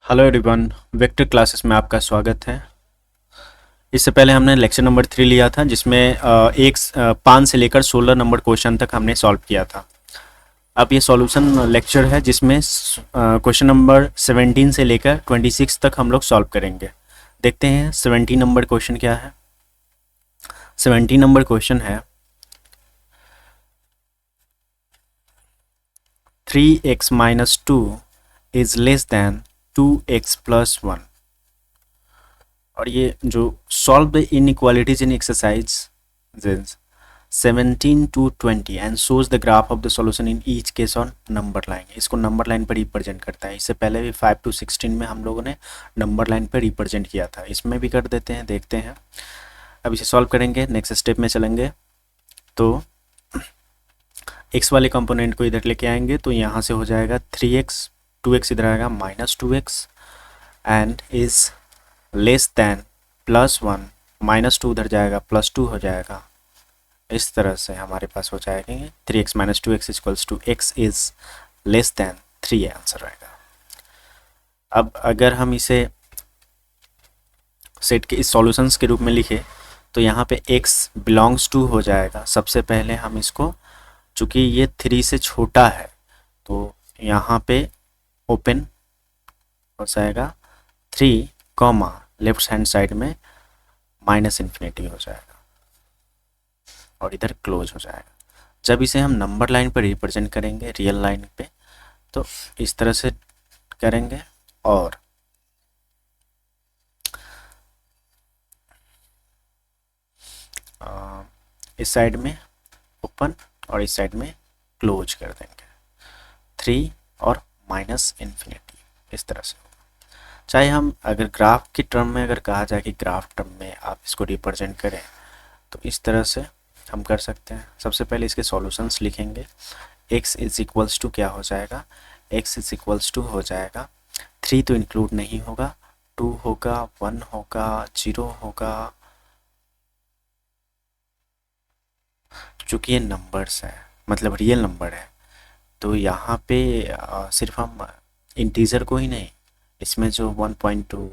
Hello everyone. Vector classes में आपका स्वागत है। इससे पहले हमने लेक्चर नंबर 3 लिया था जिसमें 5 से लेकर 16 नंबर क्वेश्चन तक हमने सॉल्व किया था। अब ये सॉल्यूशन लेक्चर है जिसमें क्वेश्चन नंबर 17 से लेकर 26 तक हम लोग सॉल्व करेंगे। देखते हैं 17 नंबर क्वेश्चन क्या है। 17 नंबर क्वेश्चन है 3x minus 2 is less than 2x plus 1। और ये जो solve the inequalities in exercise 17 to 20 and shows the graph of the solution in each case on number line. इसको नंबर लाइन पर represent करता है। इससे पहले भी 5 to 16 में हम लोगों ने नंबर लाइन पर रिप्रेजेंट किया था। इसमें भी कर देते हैं, देखते हैं। अब इसे सॉल्व करेंगे, नेक्स्ट स्टेप में चलेंगे। तो एक्स वाले कंपोनेंट को इधर लेके आएंगे तो यहाँ से हो जाएगा 3x, 2x इधर आएगा minus 2x and is less then plus 1, minus 2 उधर जाएगा प्लस 2 हो जाएगा। इस तरह से हमारे पास हो जाएंगे 3x minus 2x equals to x is less than 3 answer रहेगा। अब अगर हम इसे सेट के इस सॉल्यूशंस के रूप में लिखे तो यहाँ पे x बिलोंग्स टू हो जाएगा। सबसे पहले हम इसको, चूँकि ये 3 से छोटा है तो यहाँ पे ओपन हो जाएगा 3 कॉमा लेफ्ट हैंड साइड में माइनस इन्फिनिटी हो जाएगा और इधर क्लोज हो जाएगा। जब इसे हम नंबर लाइन पर रिप्रेजेंट करेंगे रियल लाइन पे तो इस तरह से करेंगे और इस साइड में ओपन और इस साइड में क्लोज कर देंगे 3 और माइनस इन्फिनिटी। इस तरह से चाहे हम अगर ग्राफ की टर्म में अगर कहा जाए कि ग्राफ टर्म में आप इसको रिप्रेजेंट करें तो इस तरह से हम कर सकते हैं। सबसे पहले इसके सॉल्यूशंस लिखेंगे। x इज इक्वल्स टू क्या हो जाएगा, x इज इक्वल्स टू हो जाएगा 3 तो इंक्लूड नहीं होगा, 2 होगा, 1 होगा, 0 होगा। चूँकि ये नंबर्स है मतलब रियल नंबर है तो यहाँ पे सिर्फ हम इंटीजर को ही नहीं, इसमें जो 1.2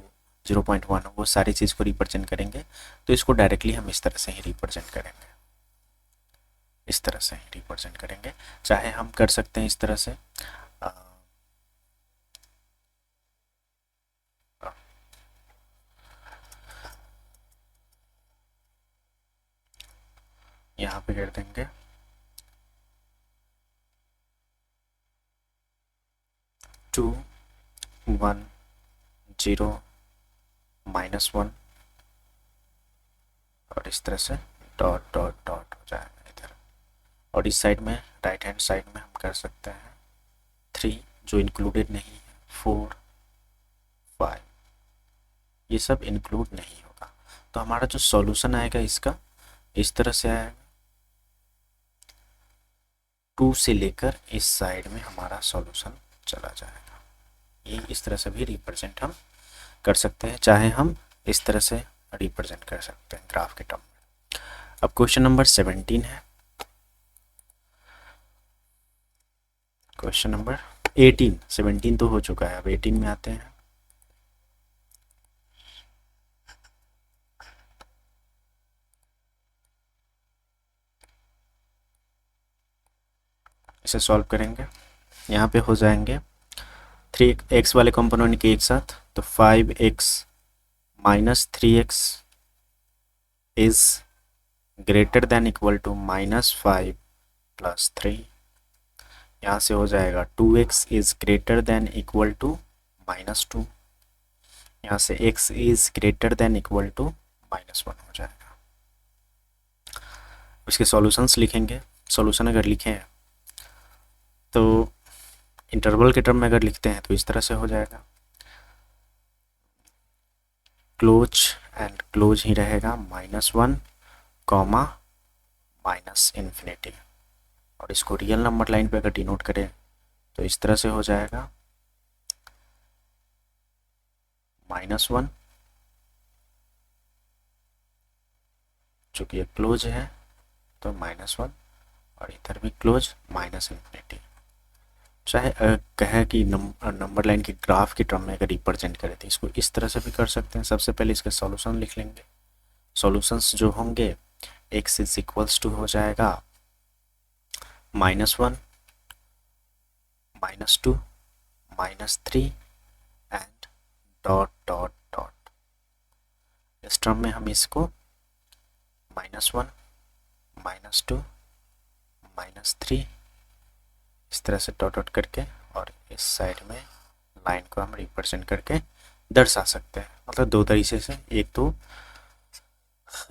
0.1 वो सारी चीज़ को रिप्रेजेंट करेंगे। तो इसको डायरेक्टली हम इस तरह से ही रिप्रेजेंट करेंगे, इस तरह से ही रिप्रेजेंट करेंगे। चाहे हम कर सकते हैं इस तरह से यहाँ पे कर देंगे 2 1 0 -1 और इस तरह से डॉट डॉट डॉट हो जाएगा इधर। और इस साइड में राइट हैंड साइड में हम कर सकते हैं 3 जो इंक्लूडेड नहीं है, 4 5 ये सब इंक्लूड नहीं होगा। तो हमारा जो सॉल्यूशन आएगा इसका इस तरह से आएगा। 2 से लेकर इस साइड में हमारा सॉल्यूशन चला जाएगा। ये इस तरह से भी रिप्रेजेंट हम कर सकते हैं, चाहे हम इस तरह से रिप्रेजेंट कर सकते हैं ग्राफ के टर्म में। अब क्वेश्चन नंबर 17 है। क्वेश्चन नंबर 18, 17 तो हो चुका है, अब 18 में आते हैं। इसे सॉल्व करेंगे, यहाँ पे हो जाएंगे 3x वाले कंपोनेंट के एक साथ तो 5x minus 3x is greater than equal to -5 plus 3। यहाँ से हो जाएगा 2x is greater than equal to -2। यहाँ से x is greater than equal to -1 हो जाएगा। इसके सॉल्यूशंस लिखेंगे। सॉल्यूशन अगर लिखें तो इंटरवल के टर्म में अगर लिखते हैं तो इस तरह से हो जाएगा, क्लोज एंड क्लोज ही रहेगा -1 कॉमा माइनस इन्फिनिटी। और इसको रियल नंबर लाइन पे अगर डिनोट करें तो इस तरह से हो जाएगा -1, चूँकि ये क्लोज है तो -1 और इधर भी क्लोज माइनस इन्फिनिटी। चाहे कहे कि नंबर लाइन की ग्राफ की टर्म में अगर रिप्रेजेंट करें तो इसको इस तरह से भी कर सकते हैं। सबसे पहले इसके सॉल्यूशन लिख लेंगे। सॉल्यूशंस जो होंगे x इज इक्वल्स टू हो जाएगा -1, -2, -3 एंड डॉट डॉट डॉट। इस टर्म में हम इसको -1, -2, -3 इस तरह से डॉट डॉट करके और इस साइड में लाइन को हम रिप्रेजेंट करके दर्शा सकते हैं। मतलब दो तरीके से, एक तो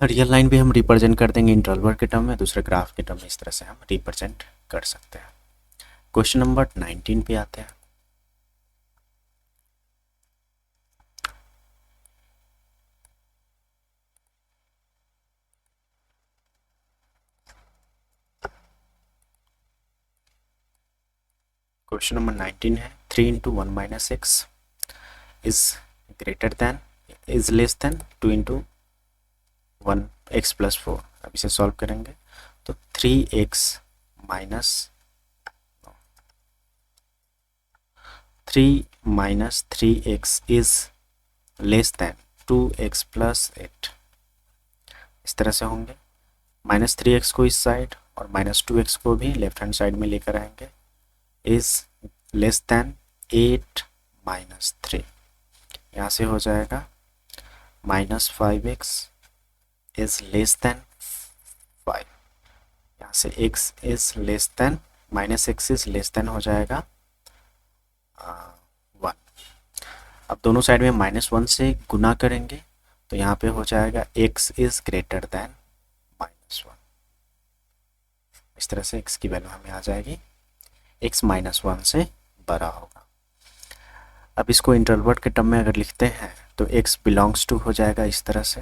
रियल लाइन भी हम रिप्रेजेंट कर देंगे इंटरवल के टर्म में, दूसरे ग्राफ के टर्म में इस तरह से हम रिप्रेजेंट कर सकते हैं। क्वेश्चन नंबर 19 पे आते हैं। क्वेश्चन नंबर 19 है 3 into 1 minus x is greater then is less then 2 into 1 x plus 4। अब इसे सॉल्व करेंगे तो 3x minus 3 is less then 2x plus 8 इस तरह से होंगे। -3x को इस साइड और -2x को भी लेफ्ट हैंड साइड में लेकर आएंगे। इज लेस दैन 8 -3 यहाँ से हो जाएगा -5x इज लेस दैन 5। यहाँ से x is less then -x is less then हो जाएगा 1। अब दोनों साइड में -1 से गुना करेंगे तो यहाँ पे हो जाएगा x इज ग्रेटर दैन -1। इस तरह से x की वैल्यू हमें आ जाएगी, x -1 से बड़ा होगा। अब इसको इंटरवल के टर्म में अगर लिखते हैं तो x बिलोंग्स टू हो जाएगा इस तरह से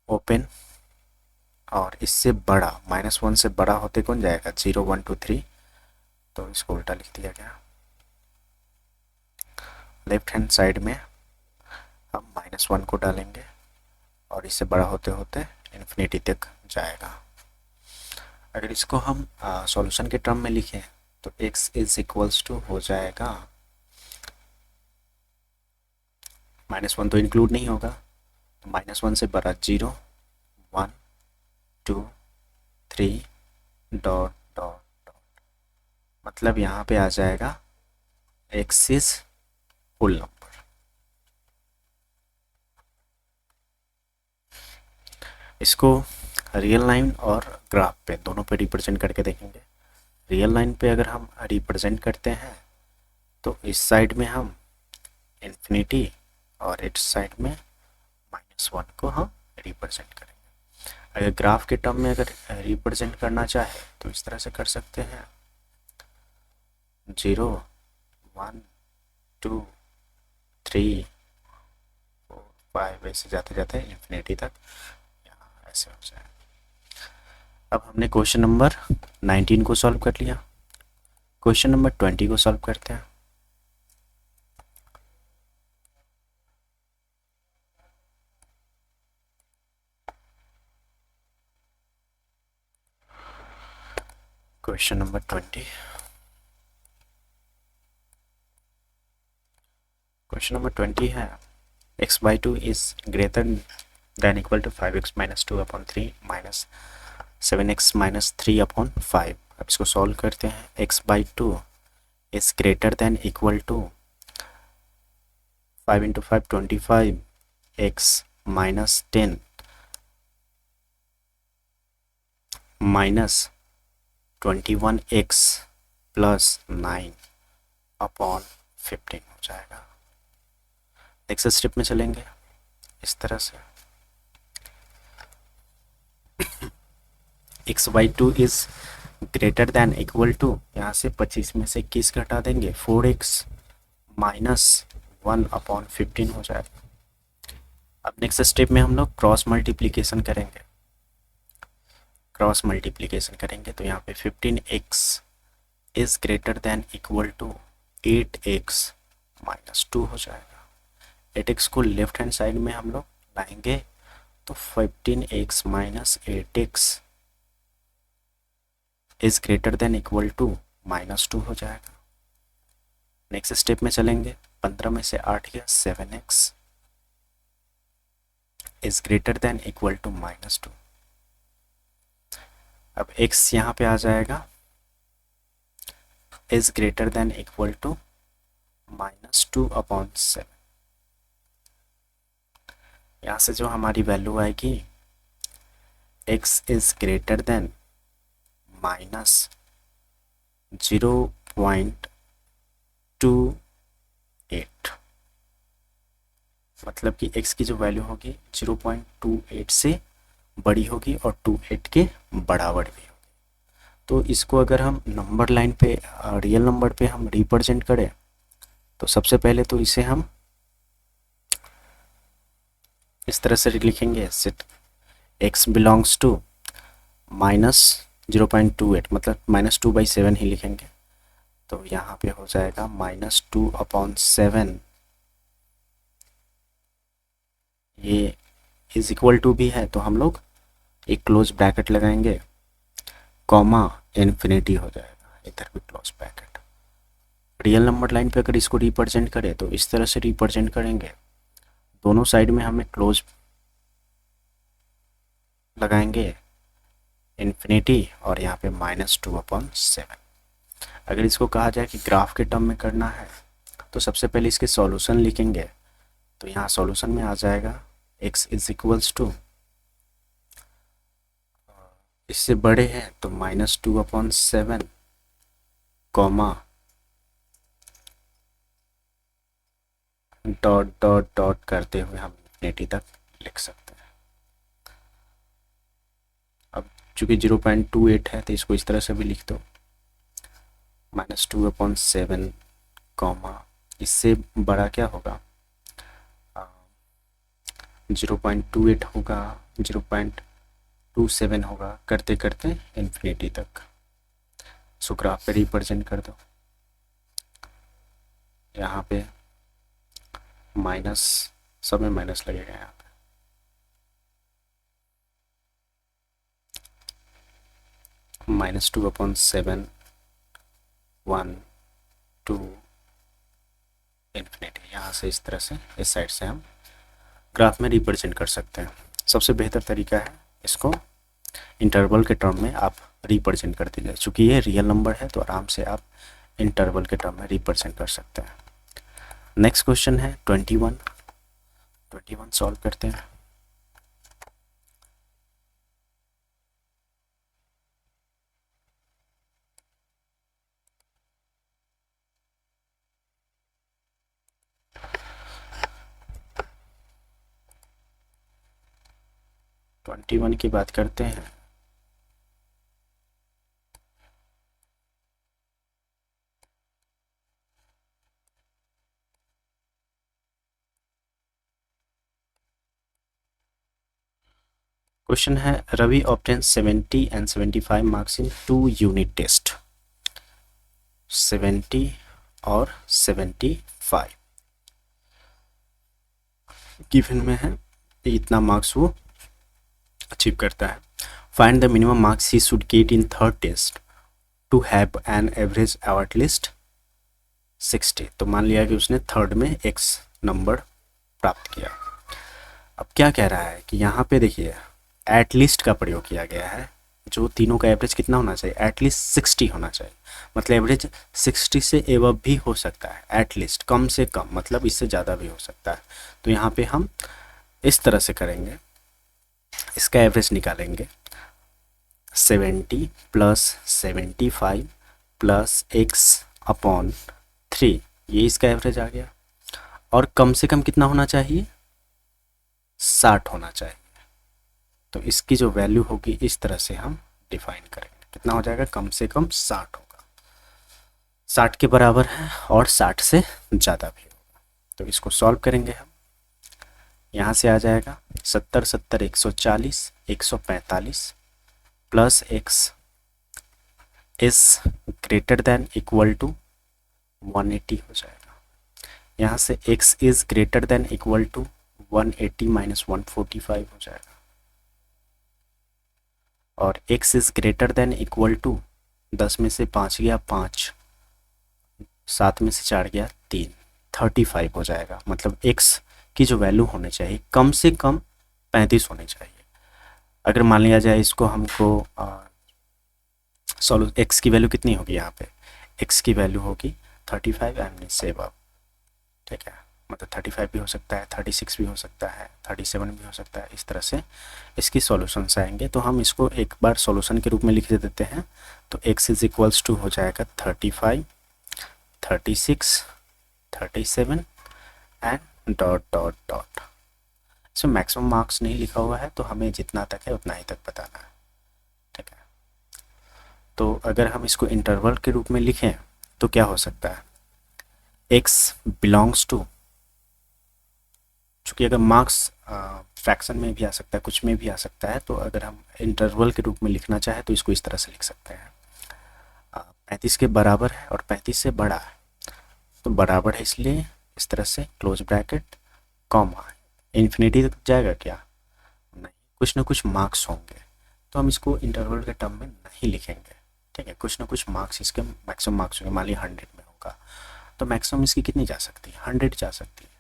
ओपन, और इससे बड़ा -1 से बड़ा होते कौन जाएगा 0 1 2 3, तो इसको उल्टा लिख दिया गया। लेफ्ट हैंड साइड में हम -1 को डालेंगे और इससे बड़ा होते होते इन्फिनिटी तक जाएगा। अगर इसको हम सॉल्यूशन के टर्म में लिखें तो x इज इक्वल्स टू हो जाएगा, -1 तो इंक्लूड नहीं होगा तो -1 से बड़ा 0 1 2 3 डॉट डॉट डॉट, मतलब यहाँ पे आ जाएगा x इज फुल नंबर। इसको रियल लाइन और ग्राफ पे दोनों पे रिप्रेजेंट करके देखेंगे। रियल लाइन पे अगर हम रिप्रेजेंट करते हैं तो इस साइड में हम इन्फिनिटी और इस साइड में -1 को हम रिप्रेजेंट करेंगे। अगर ग्राफ के टर्म में अगर रिप्रेजेंट करना चाहे तो इस तरह से कर सकते हैं 0 1 2 3 4 5 ऐसे जाते जाते इन्फिनिटी तक यहाँ ऐसे हो जाए। अब हमने क्वेश्चन नंबर 19 को सॉल्व कर लिया। क्वेश्चन नंबर 20 को सॉल्व करते हैं। क्वेश्चन नंबर 20, क्वेश्चन नंबर 20 है x/2 is greater than equal to 5x - 2 upon 3 minus 7x - 3 upon 5। अब इसको सॉल्व करते हैं। x/2 is greater than equal to 5 × 5 25 x - 10 minus 21x plus 9 upon 15 हो जाएगा। नेक्स्ट स्टेप में चलेंगे इस तरह से x/2 is greater than equal to, यहाँ से 25 में से 21 घटा देंगे 4x माइनस 1 अपॉन 15 हो जाएगा। अब नेक्स्ट स्टेप में हम लोग क्रॉस मल्टीप्लीकेशन करेंगे। क्रॉस मल्टीप्लीकेशन करेंगे तो यहाँ पे 15x is greater than equal to 8x minus 2 हो जाएगा। 8x को लेफ्ट हैंड साइड में हम लोग लाएंगे तो 15x minus 8x is greater than equal to -2 हो जाएगा। नेक्स्ट स्टेप में चलेंगे, 15 में से 8 गया, 7x is greater than equal to -2। अब x यहाँ पे आ जाएगा, is greater than equal to -2/7। यहाँ से जो हमारी वैल्यू आएगी, x इज़ ग्रेटर देन -0.28, मतलब कि x की जो वैल्यू होगी 0.28 से बड़ी होगी और 28 के बराबर भी होगी। तो इसको अगर हम नंबर लाइन पे, रियल नंबर पे हम रिप्रेजेंट करें, तो सबसे पहले तो इसे हम इस तरह से लिखेंगे, सेट x बिलोंग्स टू -0.28, मतलब -2/7 ही लिखेंगे। तो यहाँ पे हो जाएगा -2/7, ये इज इक्वल टू भी है तो हम लोग एक क्लोज ब्रैकेट लगाएंगे, कॉमा इन्फिनिटी हो जाएगा, इधर भी close bracket. Real number line पे अगर इसको रिप्रेजेंट करें तो इस तरह से रिप्रेजेंट करेंगे, दोनों साइड में हमें क्लोज लगाएंगे इन्फिनिटी और यहाँ पे -2/7। अगर इसको कहा जाए कि ग्राफ के टर्म में करना है तो सबसे पहले इसके सॉल्यूशन लिखेंगे। तो यहाँ सॉल्यूशन में आ जाएगा x इज इक्वल्स टू, इससे बड़े हैं तो -2/7, कॉमा डॉट डॉट डॉट करते हुए हम इन्फिनिटी तक लिख सकते हैं। अब चूंकि 0.28 है तो इसको इस तरह से भी लिख दो, -2/7, कॉमा इससे बड़ा क्या होगा, 0.28 होगा, 0.27 होगा, करते करते इन्फिनिटी तक। सो ग्राफ पे रिप्रेजेंट कर दो, यहाँ पे माइनस, सब में माइनस लगेगा, यहाँ पे -2/7, 1, 2, इन्फिनिटी। यहाँ से इस तरह से इस साइड से हम ग्राफ में रिप्रेजेंट कर सकते हैं। सबसे बेहतर तरीका है इसको इंटरवल के टर्म में आप रिप्रेजेंट कर दीजिए। चूँकि ये रियल नंबर है तो आराम से आप इंटरवल के टर्म में रिप्रेजेंट कर सकते हैं। नेक्स्ट क्वेश्चन है 21 सॉल्व करते हैं। ट्वेंटी वन की बात करते हैं। क्वेश्चन है, Ravi obtain 70 and 75 marks in 2 unit test, 70 और 75 गिवन में है, इतना मार्क्स वो अचीव करता है। Find the minimum marks he should get in third test to have an average at least 60। तो मान लिया कि उसने थर्ड में x नंबर प्राप्त किया। अब क्या कह रहा है कि यहाँ पे देखिए एट लिस्ट का प्रयोग किया गया है, जो तीनों का एवरेज कितना होना चाहिए, एट लिस्ट 60 होना चाहिए। मतलब एवरेज 60 से एवब भी हो सकता है, एट लिस्ट कम से कम, मतलब इससे ज़्यादा भी हो सकता है। तो यहाँ पे हम इस तरह से करेंगे, इसका एवरेज निकालेंगे, 70 + 75 + x/3, ये इसका एवरेज आ गया। और कम से कम कितना होना चाहिए, 60 होना चाहिए। तो इसकी जो वैल्यू होगी इस तरह से हम डिफाइन करेंगे, कितना हो जाएगा, कम से कम 60 होगा, 60 के बराबर है और 60 से ज़्यादा भी होगा। तो इसको सॉल्व करेंगे हम, यहाँ से आ जाएगा 70 70 140, 145 plus x is greater than equal to 180 हो जाएगा। यहाँ से x is greater than equal to 180 - 145 हो जाएगा, और x is greater than equal to 10 में से 5 गया 5, 7 में से 4 गया 3, 35 हो जाएगा। मतलब x की जो वैल्यू होनी चाहिए कम से कम 35 होनी चाहिए। अगर मान लिया जाए इसको हमको सॉल्व, x की वैल्यू कितनी होगी यहाँ पे, x की वैल्यू होगी 35 एंड से अब, ठीक है। मतलब 35 भी हो सकता है, 36 भी हो सकता है, 37 भी हो सकता है। इस तरह से इसकी सॉल्यूशंस आएंगे। तो हम इसको एक बार सॉल्यूशन के रूप में लिख देते हैं। तो x इज इक्वल्स टू हो जाएगा 35, 36, 37 एंड डॉट डॉट डॉट। इसमें मैक्सिमम मार्क्स नहीं लिखा हुआ है, तो हमें जितना तक है उतना ही तक बताना है, ठीक है। तो अगर हम इसको इंटरवल के रूप में लिखें तो क्या हो सकता है, x बिलोंग्स टू, चूँकि अगर मार्क्स फ्रैक्शन में भी आ सकता है, कुछ में भी आ सकता है, तो अगर हम इंटरवल के रूप में लिखना चाहें तो इसको इस तरह से लिख सकते हैं, 35 के बराबर है और 35 से बड़ा है। तो बराबर है इसलिए इस तरह से क्लोज ब्रैकेट कॉमा, इन्फिनिटी तक जाएगा क्या, नहीं, कुछ ना कुछ मार्क्स होंगे। तो हम इसको इंटरवल के टर्म में नहीं लिखेंगे, ठीक है। कुछ ना कुछ मार्क्स इसके मैक्सिमम मार्क्स होंगे, मान लीजिए 100 में होगा, तो मैक्सिमम इसकी कितनी जा सकती है, 100 जा सकती है।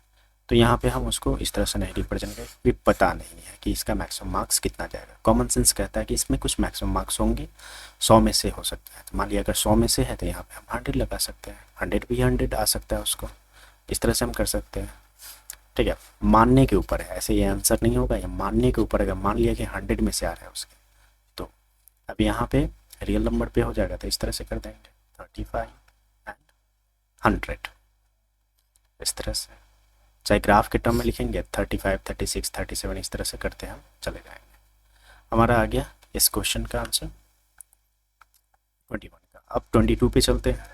तो यहाँ पे हम उसको इस तरह से नहीं रिप्रेजेंट करें, भी पता नहीं है कि इसका मैक्सिमम मार्क्स कितना जाएगा। कॉमन सेंस कहता है कि इसमें कुछ मैक्सिमम मार्क्स होंगे, 100 में से हो सकता है। तो मान लिया अगर 100 में से है तो यहाँ पे हम 100 लगा सकते हैं, 100 भी 100 आ सकता है उसको, इस तरह से हम कर सकते हैं, ठीक है। मानने के ऊपर है, ऐसे ये आंसर नहीं होगा, ये मानने के ऊपर। अगर मान लिया कि 100 में से आ रहा है उसके, तो अब यहाँ पे रियल नंबर पे हो जाएगा, तो इस तरह से कर देंगे 35 एंड 100, इस तरह से। चाहे ग्राफ के टर्म में लिखेंगे 35, 36, 37, इस तरह से करते हम चले जाएंगे। हमारा आ गया इस क्वेश्चन का आंसर 21 का। अब 22 पे चलते हैं।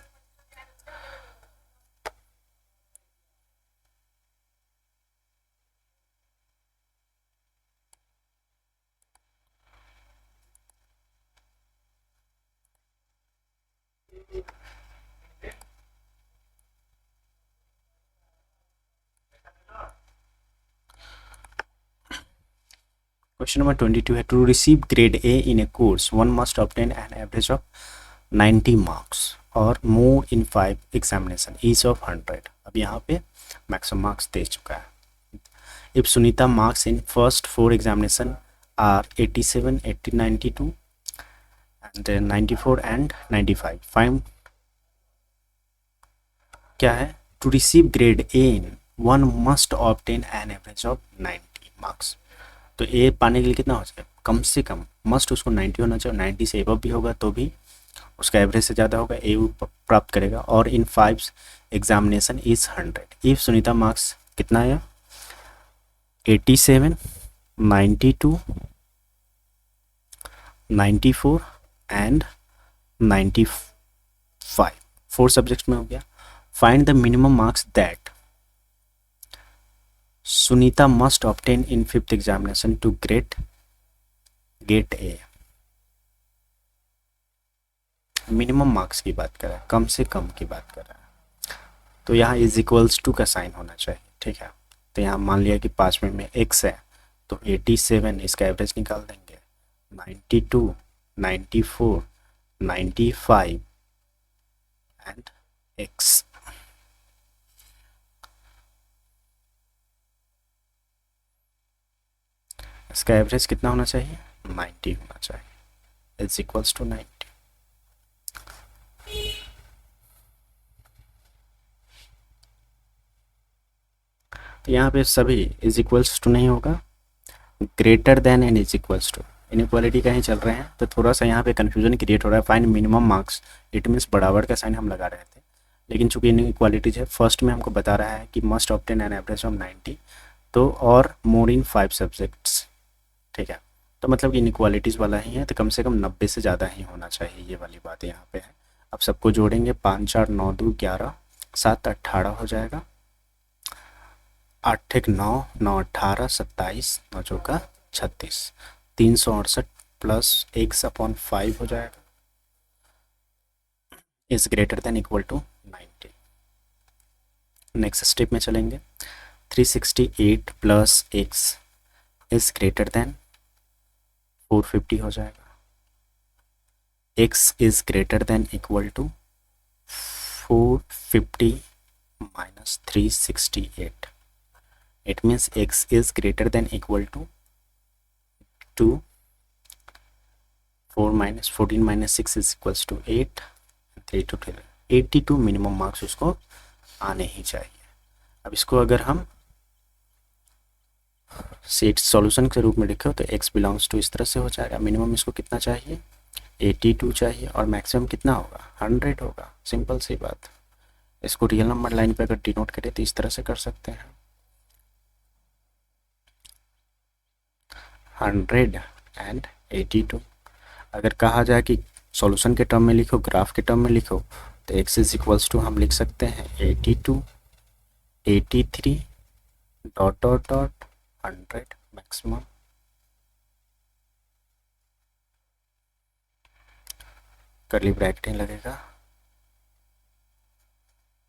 क्वेश्चन नंबर 22 है, to receive grade A in a course one must obtain an average of 90 marks और more in 5 examination each of 100। अब यहाँ पे मैक्सिमम मार्क्स दे चुका है। If Sunita marks in first 4 examination are 87, 80, 92 and 94 and 95, find, क्या है, to receive grade A in one must obtain an average of 90 marks. तो ए पाने के लिए कितना हो जाए, कम से कम, मस्ट उसको 90 होना चाहिए, 90 से एबव भी होगा तो भी उसका एवरेज से ज़्यादा होगा, ए प्राप्त करेगा। और इन 5 examination is 100। If Sunita marks कितना आया, 87, 92, 94 एंड 95, 4 सब्जेक्ट्स में हो गया। Find the minimum marks that Sunita must obtain in 5th examination to get A. Minimum marks की बात कर रहा है, कम से कम की बात कर रहा है। तो यहाँ इज इक्वल्स टू का साइन होना चाहिए, ठीक है। तो यहाँ मान लिया कि 5 में x है, तो 87 इसका एवरेज निकाल देंगे, 92, 94, 95 एंड x। इसका एवरेज कितना होना चाहिए, 90 होना चाहिए, इज इक्वल्स टू 90। तो यहाँ पे सभी इज इक्वल्स टू नहीं होगा, greater than and is equals to, inequality कहीं चल रहे हैं, तो थोड़ा सा यहाँ पे कन्फ्यूजन क्रिएट हो रहा है। Find minimum marks, it means बराबर का साइन हम लगा रहे थे, लेकिन चूंकि इनइक्वालिटीज है, फर्स्ट में हमको बता रहा है कि must obtain an average of 90, तो और मोर इन 5 सब्जेक्ट्स, ठीक है। तो मतलब इनइक्वालिटीज़ वाला ही है, तो कम से कम 90 से ज़्यादा ही होना चाहिए, ये वाली बात यहाँ पे है। अब सबको जोड़ेंगे, 5, 4, 9, 2, 11, 7, 18 हो जाएगा, 8, 1, 9, 9, 18, 27, 9 चौका 36, 368 प्लस x/5 हो जाएगा, is greater than equal to 90। Next step में चलेंगे, 368 plus x is greater than 450 हो जाएगा, x is greater than equal to 450 minus 368. It means x is greater than equal to 2. 4 minus 14 minus 6 is equals to 8. 3 to 12, 82 minimum marks उसको आने ही चाहिए। अब इसको अगर हम सेट सॉल्यूशन के रूप में लिखो तो x बिलोंग्स टू इस तरह से हो जाएगा। मिनिमम इसको कितना चाहिए, 82 चाहिए, और मैक्सिमम कितना होगा, 100 होगा। सिंपल सी बात। इसको रियल नंबर लाइन पे अगर डिनोट करें तो इस तरह से कर सकते हैं, 182। अगर कहा जाए कि सॉल्यूशन के टर्म में लिखो, ग्राफ के टर्म में लिखो, तो x इज इक्वल्स टू हम लिख सकते हैं 82, 83 dot dot dot 100 maximum. Curly bracket ही लगेगा।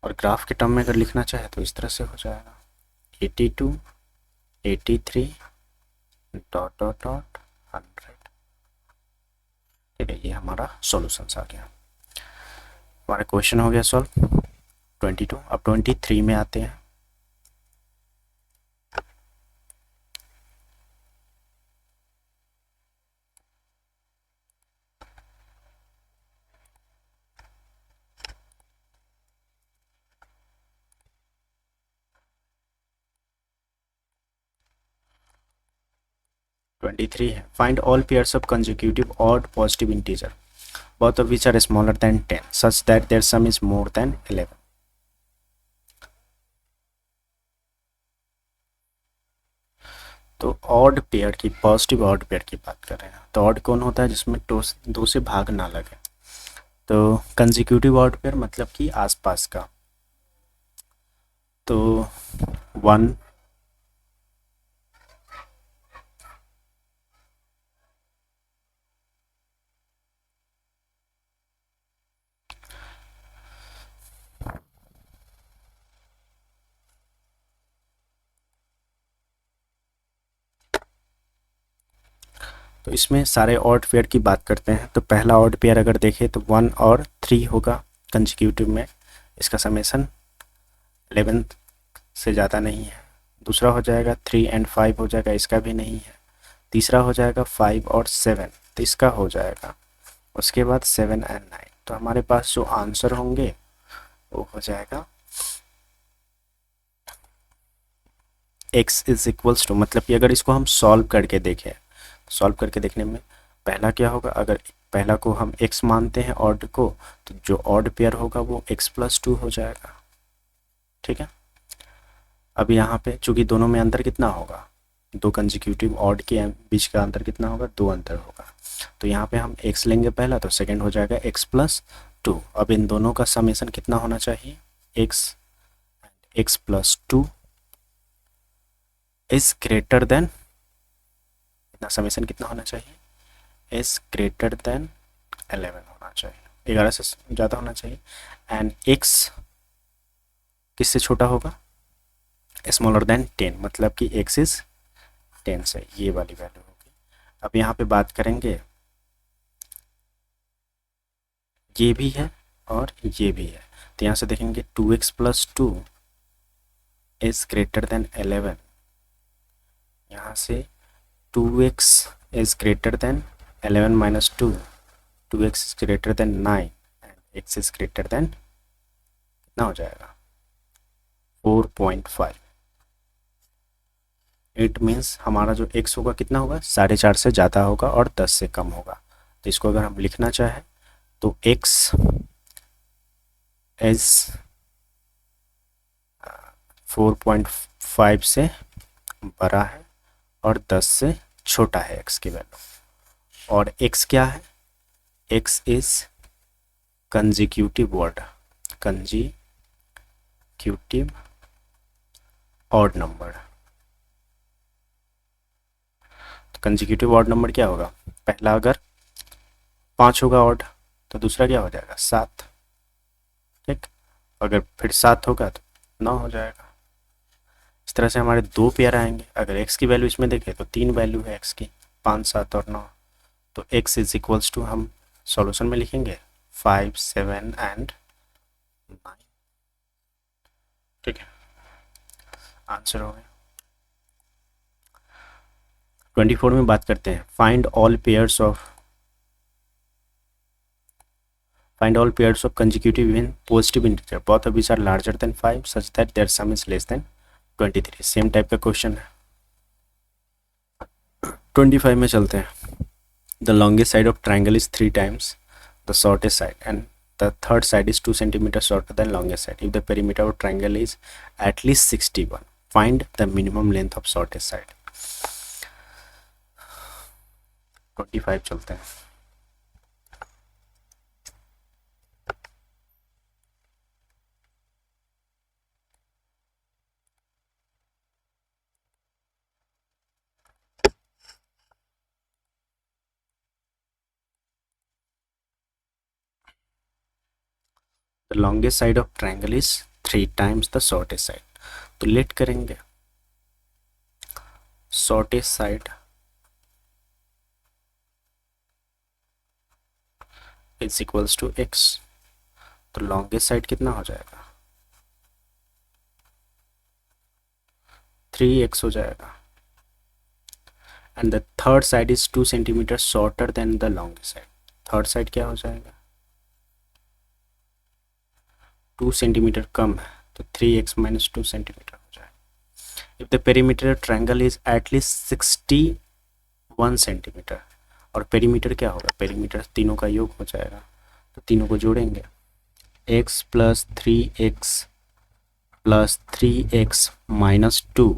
और ग्राफ के टर्म में अगर लिखना चाहे तो इस तरह से हो जाएगा 82, 83 डॉट डॉट डॉट 100। ठीक है, ये हमारा सॉल्यूशंस आ गया। हमारा क्वेश्चन हो गया सॉल्व 22। अब 23 में आते हैं। है find all pairs of consecutive odd positive integer both of which are smaller than 10 such that their sum is more than 11। तो ऑड पेयर की, पॉजिटिव ऑड पेयर की बात कर रहे हैं। तो ऑड कौन होता है, जिसमें दो से भाग ना लगे। तो कंसेक्यूटिव ऑड पेयर मतलब कि आसपास का। तो 1, तो इसमें सारे ऑड पेयर की बात करते हैं। तो पहला ऑड पेयर अगर देखें तो 1 और 3 होगा कंसेक्यूटिव में, इसका समेसन 11 से ज़्यादा नहीं है। दूसरा हो जाएगा 3 एंड 5 हो जाएगा, इसका भी नहीं है। तीसरा हो जाएगा 5 और 7, तो इसका हो जाएगा। उसके बाद 7 एंड 9। तो हमारे पास जो आंसर होंगे वो हो जाएगा x इज इक्वल्स टू, मतलब कि अगर इसको हम सॉल्व करके देखें, सॉल्व करके देखने में पहला क्या होगा, अगर पहला को हम x मानते हैं ऑड को, तो जो ऑड पेयर होगा वो x+2 हो जाएगा। ठीक है, अब यहाँ पे चूंकि दोनों में अंतर कितना होगा, दो कंसेक्यूटिव ऑड के बीच का अंतर कितना होगा, 2 अंतर होगा। तो यहाँ पे हम x लेंगे पहला, तो सेकंड हो जाएगा x+2। अब इन दोनों का समेसन कितना होना चाहिए, x+2 इज ग्रेटर देन, इतना समेसन कितना होना चाहिए, इज ग्रेटर देन 11 होना चाहिए, 11 से ज़्यादा होना चाहिए। एंड x किससे छोटा होगा, स्मॉलर देन 10, मतलब कि x इज 10 से, ये वाली वैल्यू होगी। अब यहाँ पे बात करेंगे, ये भी है और ये भी है, तो यहाँ से देखेंगे 2x+2 इज ग्रेटर देन 11। यहाँ से 2x is greater then 11 minus 2, 2x is greater then 9 and x is greater then कितना हो जाएगा, 4.5। इट मीन्स हमारा जो x होगा कितना होगा, 4.5 से ज़्यादा होगा और 10 से कम होगा। तो इसको अगर हम लिखना चाहें तो x इज 4.5 से बड़ा है और 10 से छोटा है x की वैल्यू। और x क्या है, x is consecutive word, consecutive odd number. तो कंसेक्यूटिव ऑड नंबर क्या होगा, पहला अगर 5 होगा ऑड, तो दूसरा क्या हो जाएगा 7। ठीक, अगर फिर 7 होगा तो 9 हो जाएगा। इस तरह से हमारे 2 पेयर आएंगे। अगर x की वैल्यू इसमें देखें तो 3 वैल्यू है x की, 5, 7 और 9। तो x इज इक्वल्स टू हम सॉल्यूशन में लिखेंगे 5, 7 एंड 9। ठीक है, आंसर हो गया। 24 में बात करते हैं, find all pairs of consecutive even positive integer both of which are larger than 5 such that their sum is less than 23। Same type का क्वेश्चन है। 25 में चलते हैं, the longest side of triangle is 3 times the shortest side and the third side is 2 centimeters shorter than longest side if the perimeter of triangle is at least 61, find the minimum length of shortest side। 25 चलते हैं। The longest side of triangle is 3 times the shortest side, तो late करेंगे shortest side is equals to x, तो longest side कितना हो जाएगा 3x हो जाएगा and the third side is 2 centimetre shorter than the longest side, third side क्या हो जाएगा 2 सेंटीमीटर कम है तो 3x माइनस 2 सेंटीमीटर हो जाएगा। If the perimeter triangle is at least 61 centimetre, और पेरीमीटर क्या होगा, पेरीमीटर तीनों का योग हो जाएगा, तो तीनों को जोड़ेंगे x plus 3x plus 3x minus 2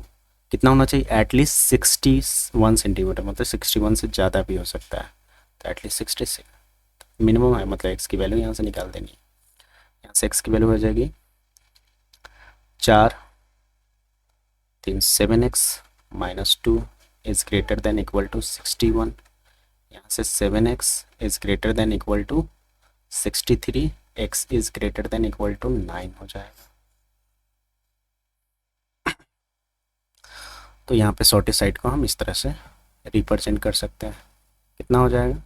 कितना होना चाहिए एटलीस्ट 61 सेंटीमीटर, मतलब 61 से ज़्यादा भी हो सकता है, तो एटलीस्ट 66 मिनिमम है, मतलब x की वैल्यू यहाँ से निकाल देनी है। यहाँ से x की वैल्यू हो जाएगी 4 3 7x minus 2 is greater than equal to 61, यहाँ से 7x is greater than equal to 63, x is greater than equal to 9 हो जाएगा। तो यहाँ पे शॉर्टेस्ट साइड को हम इस तरह से रिप्रेजेंट कर सकते हैं, कितना हो जाएगा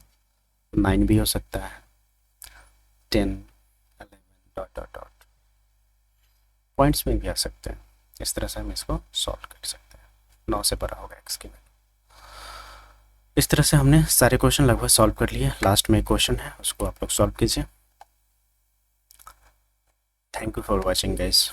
9 भी हो सकता है, 10 11 डॉट डॉट डॉट पॉइंट्स में भी आ सकते हैं। इस तरह से हम इसको सॉल्व कर सकते हैं, 9 से बड़ा होगा x की वैल्यू। इस तरह से हमने सारे क्वेश्चन लगभग सॉल्व कर लिए। लास्ट में एक क्वेश्चन है, उसको आप लोग सॉल्व कीजिए। Thank you for watching guys.